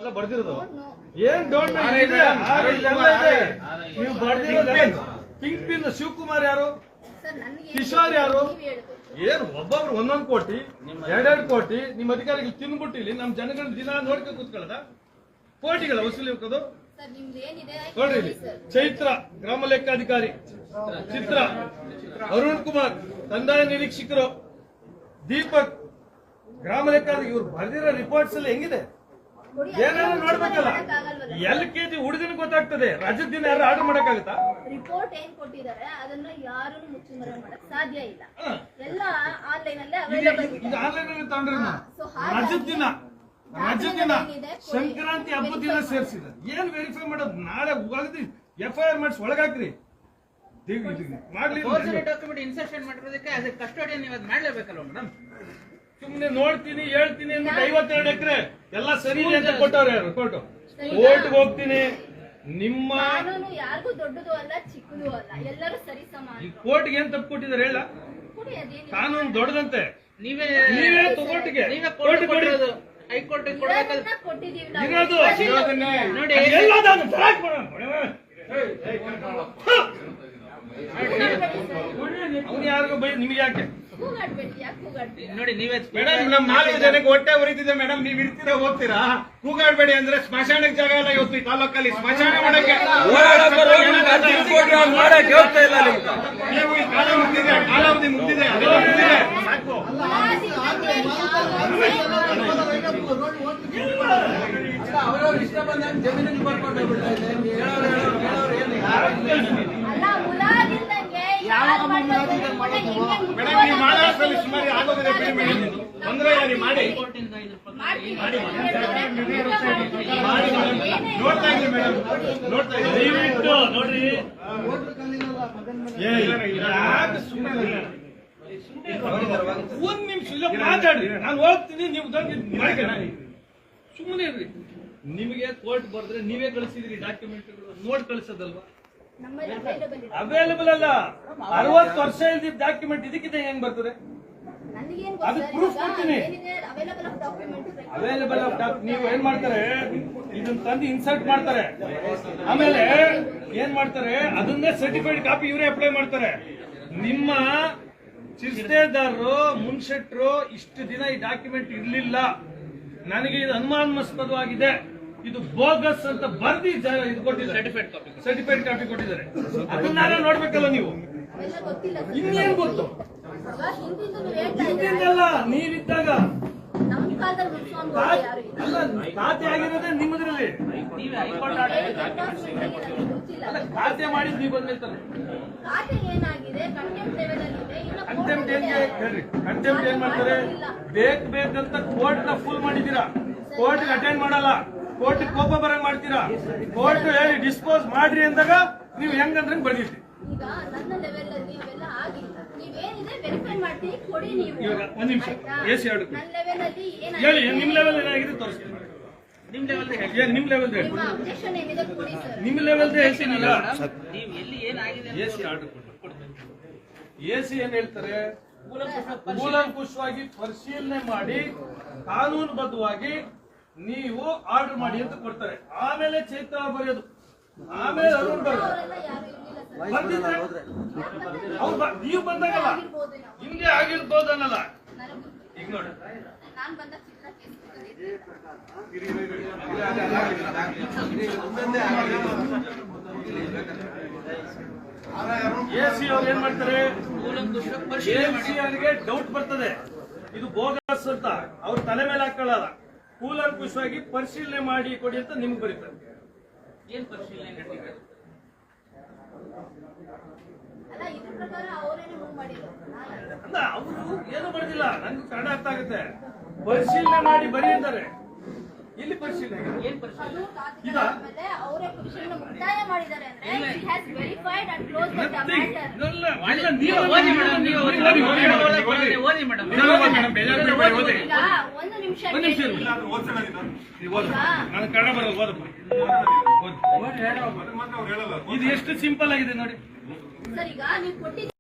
ಎಲ್ಲ ಬರ್ದಿರೋದು ಏನ್ ಡೋಂಟ್ ನೀವು ಬರ್ದಿರೋದು ಪಿಂಕ್ ಪಿನ್ ಶಿವಕುಮಾರ್ ಯಾರು, ಕಿಶೋರ್ ಯಾರು, ಏನು ಒಬ್ಬೊಬ್ರು ಒಂದೊಂದು ಕೋಟಿ ಎರಡೆರಡು ಕೋಟಿ ನಿಮ್ಮ ಅಧಿಕಾರಿಗಳು ತಿನ್ಬಿಟ್ಟು ಇಲ್ಲಿ ನಮ್ಮ ಜನಗಳ ದಿನ ನೋಡ್ಕೊಂಡು ಕೂತ್ಕೊಳ್ಳದ ಕೋಟಿಗಳ ವಸೂಲಿ ಹೋಗೋದು ನೋಡ್ರಿ. ಇಲ್ಲಿ ಚೈತ್ರ ಗ್ರಾಮ ಲೆಕ್ಕಾಧಿಕಾರಿ, ಚಿತ್ರ ಅರುಣ್ ಕುಮಾರ್ ಕಂದಾಯ ನಿರೀಕ್ಷಕರು, ದೀಪಕ್ ಗ್ರಾಮ ಲೆಕ್ಕಾಧಿಕಾರಿ, ಇವ್ರು ಬರ್ದಿರೋ ರಿಪೋರ್ಟ್ಸ್ ಎಲ್ಲ ಹೆಂಗಿದೆ ಏನಾದ್ರು ನೋಡ್ಬೇಕಲ್ಲ. LKG ಹುಡುಗನ ಗೊತ್ತಾಗ್ತದೆ. ರಾಜ್ಯದ ದಿನ ಯಾರು ಆರ್ಡರ್ ಮಾಡಕ್ಕಾಗತ್ತಾ? ರಿಪೋರ್ಟ್ ಏನ್ ಕೊಟ್ಟಿದ್ದಾರೆ ಅದನ್ನ ಯಾರು ಮುಚ್ಚುಮರೆ ಮಾಡಕ್ ಸಾಧ್ಯ ಇಲ್ಲ. ಎಲ್ಲ ಆನ್ಲೈನ್ ಅಲ್ಲೇ ಅವೈಲೇಬಲ್ ಇದೆ. ಇದು ಆನ್ಲೈನ್ ಅಲ್ಲಿ ತಗೊಂಡ್ರೆ ರಾಜ್ಯದ ದಿನ ಸಂಕ್ರಾಂತಿ ಹಬ್ಬದ ದಿನ ಸೇರಿಸಿದ ಏನ್ ವೆರಿಫೈ ಮಾಡೋದು? ನಾಳೆ ಹೋಗದಿ FIR ಮಾಡಿಸಿ ಒಳಗಾಕ್ರಿ. ಮಾಡ್ಲಿ ಡಾಕ್ಯುಮೆಂಟ್ ಇನ್ಸರ್ಷನ್ ಮಾಡಿರೋದಕ್ಕೆ ಅದೇ ಕಸ್ಟೋಡಿಯನ್ ನೀವು ಅದು ಮಾಡ್ಲೇಬೇಕಲ್ವ ಮೇಡಮ್? ಸುಮ್ನೆ ನೋಡ್ತೀನಿ ಹೇಳ್ತೀನಿ ಅಂದ್ಬಿಟ್ಟು 52 ಎಕರೆ ಎಲ್ಲ ಸರಿ ಇದೆ ಅಂತ ಕೊಟ್ಟವ್ರೆ ಯಾರು ಕೋರ್ಟ್ ಹೋಗ್ತೀನಿ. ನಿಮ್ಮ ಕಾನೂನು ಯಾರಿಗೂ ದೊಡ್ಡದು ಅಲ್ಲ ಚಿಕ್ಕದು ಅಲ್ಲ, ಎಲ್ಲರೂ ಸರಿ ಸಮಾನ. ಈ ಕೋರ್ಟ್ಗೆ ಏನ್ ತಪ್ಪು ಕೊಟ್ಟಿದ್ದಾರೆ ಹೇಳ? ಕಾನೂನು ದೊಡ್ಡದಂತೆ ನೀವೇ ಕೋರ್ಟ್ಗೆ ಕೊಟ್ಟಿರೋದು ಹೈಕೋರ್ಟ್ ಕೊಡ್ಬೇಕಾದ್ರೆ ಕೊಟ್ಟಿದೀವಿ ಇರೋದು ನೋಡಿ ಅವ್ನು ಯಾರಿಗೂ ಬೈ ನಿಮ್ಗೆ ಯಾಕೆ ನೋಡಿ ನೀವೇ ಮೇಡಮ್, ನಮ್ 4 ಜನಕ್ಕೆ ಹೊಟ್ಟೆ ಉರಿತಿದೆ ಮೇಡಮ್. ನೀವ್ ಇರ್ತೀರಾ ಹೋಗ್ತೀರಾ? ಕೂಗಾಡ್ಬೇಡಿ ಅಂದ್ರೆ ಸ್ಮಶಾನಕ್ಕೆ ಜಾಗ ಎಲ್ಲ ಇವತ್ತು ಈ ತಾಲೂಕಲ್ಲಿ ಸ್ಮಶಾನ ಮಾಡಕ್ಕೆ ನೀವು ಈ ಕಾಲ ಮುಗ್ದಿದೆ, ಕಾಲಾವಧಿ ಮುಗ್ದಿದೆ, ಅದೆಲ್ಲ ಮುಗ್ದಿದೆ. ಸಾಕು. ಅವ್ರವ್ರ ಇಷ್ಟ ಬಂದಂಗೆ ಜಮೀನಿಗೆ ಬರ್ಕೊಂಡು ಮೇಡಮ್, ನೀವು ಮಹಾರಾಷ್ಟ್ರದಲ್ಲಿ ಸುಮಾರು ಆಗೋದಿದೆ ಬಿಡಿ ಮೇಡಮ್. ತೊಂದರೆ ಇಲ್ಲ, ನೀವು ಮಾಡಿ ನೋಡ್ತಾ ಇದ್ರಿ ಮೇಡಮ್, ನೋಡ್ತಾ ಇದ್ರಿ. ದಯವಿಟ್ಟು ನೋಡ್ರಿ, ಒಂದ್ ನಿಮಿಷ ಇಲ್ಲ ಮಾತಾಡ್ರಿ. ನಾನು ಹೋಗ್ತೀನಿ, ನೀವು ಸುಮ್ಮನೆ ಇರ್ರಿ. ನಿಮಗೆ ಕೋರ್ಟ್ ಬರ್ದ್ರೆ ನೀವೇ ಕಳಿಸಿದ್ರಿ ಡಾಕ್ಯುಮೆಂಟ್ಗಳು, ನೋಡ್ ಕಳಿಸೋದಲ್ವಾ? ಅವೈಲೇಬಲ್ ಅಲ್ಲ. 60 ವರ್ಷ ಇಲ್ದಿದ್ದ ಡಾಕ್ಯುಮೆಂಟ್ ಇದಕ್ಕಿದೆ ಹೆಂಗ್ ಬರ್ತದೆ? ಅದು ಪ್ರೂಫ್ ಕೊಡ್ತೀನಿ. ಅವೈಲೇಬಲ್ ಆಫ್ ಡಾಕ್ಯುಮೆಂಟ್ ನೀವು ಏನ್ ಮಾಡ್ತಾರೆ, ಇದನ್ನ ತಂದು ಇನ್ಸರ್ಟ್ ಮಾಡ್ತಾರೆ. ಆಮೇಲೆ ಏನ್ ಮಾಡ್ತಾರೆ, ಅದನ್ನೇ ಸರ್ಟಿಫೈಡ್ ಕಾಪಿ ಇವರೇ ಅಪ್ಲೈ ಮಾಡ್ತಾರೆ. ನಿಮ್ಮ ಚಿರ್ಸ್ತೆದಾರರು ಮುನ್ಶೆಟ್ರು ಇಷ್ಟು ದಿನ ಈ ಡಾಕ್ಯುಮೆಂಟ್ ಇರ್ಲಿಲ್ಲ, ನನಗೆ ಇದು ಅನುಮಾನಾಸ್ಪದವಾಗಿದೆ, ಇದು ಬೋಗಸ್ ಅಂತ ಬರ್ದಿ ಇದು ಕೊಟ್ಟಿದ್ದಾರೆ, ಸರ್ಟಿಫೈಡ್ ಕಾಪಿ ಕೊಟ್ಟಿದ್ದಾರೆ. ಅದನ್ನೆಲ್ಲ ನೋಡ್ಬೇಕಲ್ಲ ನೀವು. ಇನ್ನೇನ್ ಗೊತ್ತು? ಹಿಂದಿಂದಲ್ಲ, ನೀವಿದ್ದಾಗ ಅಲ್ಲ, ಖಾತೆ ಆಗಿರೋದೇ ನಿಮ್ಮದ್ರಲ್ಲಿ. ಅಲ್ಲ, ಖಾತೆ ಮಾಡಿದ್ ನೀವು ಬಂದ್ಮೇಲೆ ಕಂಟೆಂಪ್ಟ್ ಏನ್ ಮಾಡ್ತಾರೆ? ಬೇಕಂತ ಕೋರ್ಟ್ ನ ಫುಲ್ ಮಾಡಿದೀರಾ, ಕೋರ್ಟ್ ಅಟೆಂಡ್ ಮಾಡಲ್ಲ, ಕೋರ್ಟ್ ಕೋಪ ಬರಂಗ್ ಮಾಡ್ತೀರಾ. ಕೋರ್ಟ್ ಹೇಳಿ ಡಿಸ್ಪೋಸ್ ಮಾಡ್ರಿ ಅಂದಾಗ ನೀವು ಹೆಂಗಂದ್ರೆ ಬರ್ದಿರ್ತೀವಿ. ಈಗ ನನ್ನ ಲೆವೆಲ್ ಅಲ್ಲಿ ಇವೆಲ್ಲ ಆಗಿಲ್ಲ, ನೀವೇನಿದೆ ವೆರಿಫೈ ಮಾಡ್ತೀನಿ ಕೊಡಿ. ನೀವು ಇವಾಗ ಒಂದ್ ನಿಮಿಷ AC ಆರ್ಡರ್ ನನ್ನ ಲೆವೆಲ್ ಅಲ್ಲಿ ಹೇಳಿ, ನಿಮ್ ಲೆವೆಲ್ ಏನಾಗಿದೆ ತೋರಿಸ್ತೀನಿ. ನಿಮ್ ಲೆವೆಲ್ ನಿಮ್ ಲೆವೆಲ್ ನಿಮ್ಮ ಅಬ್ಜೆಕ್ಷನ್ ಏನಿದೆ ಕೊಡಿ ಸರ್. ನಿಮ್ ಲೆವೆಲ್ ಹೇಳ್ತೀನಲ್ಲ, ನೀವು ಎಲ್ಲಿ ಏನಾಗಿದೆ AC ಆರ್ಡರ್ ಕೊಡ್ತೀನಿ. AC ಏನ್ ಹೇಳ್ತಾರೆ, ಕೂಲಂಕುಷವಾಗಿ ಪರಿಶೀಲನೆ ಮಾಡಿ ಕಾನೂನುಬದ್ಧವಾಗಿ ನೀವು ಆರ್ಡರ್ ಮಾಡಿ ಅಂತ ಕೊಡ್ತಾರೆ. ಆಮೇಲೆ ಚೈತ್ರ ಬರೆಯೋದು, ಆಮೇಲೆ ಅರುಣ್ ಬರೋದು. ಬಂದಿದ್ರೆ ನೀವು ಬಂದಾಗಲ್ಲ, ಹಿಂದೆ ಆಗಿರ್ಬೋದು ಅನ್ನಲ್ಲ. ಈಗ ನೋಡಿ, ನಾನು ಬಂದ ಚಿತ್ರ AC ಅವ್ರು ಏನ್ ಮಾಡ್ತಾರೆ, AC ಅವರಿಗೆ ಡೌಟ್ ಬರ್ತದೆ ಇದು ಬೋಗಸ್ ಅಂತ, ಅವ್ರ ತಲೆ ಮೇಲೆ ಹಾಕೊಳ್ಳಲ್ಲ. ಕೂಲಂಕುಷವಾಗಿ ಪರಿಶೀಲನೆ ಮಾಡಿ ಕೊಡಿ ಅಂತ ನಿಮ್ಗೆ ಬರೀತಾರೆ. ಏನ್ ಪರಿಶೀಲನೆ ನಡೆದಿದೆ? ಅಲ್ಲ, ಇದ್ರ ಪ್ರಕಾರ ಅವರೇನೆ ಮೂವ್ ಮಾಡಿದ್ರು. ಅಲ್ಲ, ಅವರು ಏನು ಬರೆದಿಲ್ಲ, ನನ್ಗೆ ಕನ್ನಡ ಅರ್ಥ ಆಗುತ್ತೆ. ಪರಿಶೀಲನೆ ಮಾಡಿ ಬರಿ ಅಂತಾರೆ. ಇಲ್ಲಿ ಪರಿಶೀಲನೆ ಏನ್ ಪರಿಶೀಲನೆ? ಈಗ ಅವರೇ ಪರಿಶೀಲನೆ ಮುಕ್ತಾಯ ಮಾಡಿದ್ದಾರೆ ಅಂದ್ರೆ he has verified and closed the matter. ಓದಿ ಮೇಡಮ್, ನೀವು ಓದಿ ಮೇಡಮ್. ಓದಿ. ಈಗ ಒಂದು ನಿಮಿಷ ನಾನು ಕನ್ನಡ ಬರಲ್ಲ, ಓದಪ್ಪ. ಇದು ಎಷ್ಟು ಸಿಂಪಲ್ ಆಗಿದೆ ನೋಡಿ ಸರ್. ಈಗ ನೀವು ಕೊಟ್ಟಿದ್ದೀರಿ